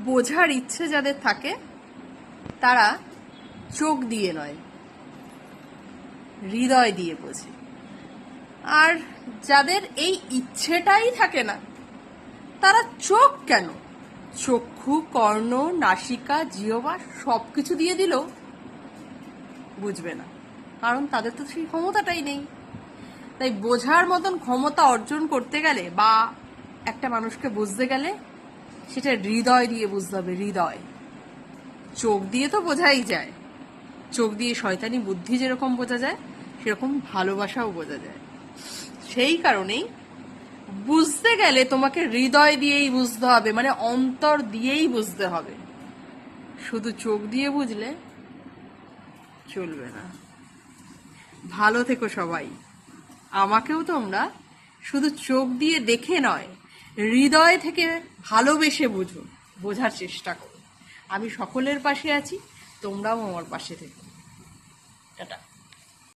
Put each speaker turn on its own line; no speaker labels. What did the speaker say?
বোঝার ইচ্ছে যাদের থাকে তারা চোখ দিয়ে নয়, হৃদয় দিয়ে বোঝে। আর যাদের এই ইচ্ছেটাই থাকে না তারা চোখ কেন, চক্ষু, কর্ণ, নাসিকা, জিহ্বা সবকিছু দিয়ে দিলেও বুঝবে না, কারণ তাদের তো সেই ক্ষমতাটাই নেই। তাই বোঝার মতন ক্ষমতা অর্জন করতে গেলে বা একটা মানুষকে বুঝতে গেলে সেটা হৃদয় দিয়ে বুঝতে হবে। হৃদয়, চোখ দিয়ে তো বোঝাই যায়, চোখ দিয়ে শয়তানি বুদ্ধি যেরকম বোঝা যায় সেরকম ভালোবাসাও বোঝা যায়। সেই কারণেই বুঝতে গেলে তোমাকে হৃদয় দিয়েই বুঝতে হবে, মানে অন্তর দিয়েই বুঝতে হবে। শুধু চোখ দিয়ে বুঝলে চলবে না। ভালো থেকো সবাই। আমাকেও তোমরা শুধু চোখ দিয়ে দেখে নয়, হৃদয় থেকে ভালোবেসে বোঝার চেষ্টা করো। আমি সকলের পাশে আছি, তোমরাও আমার পাশে থেকো। টাটা।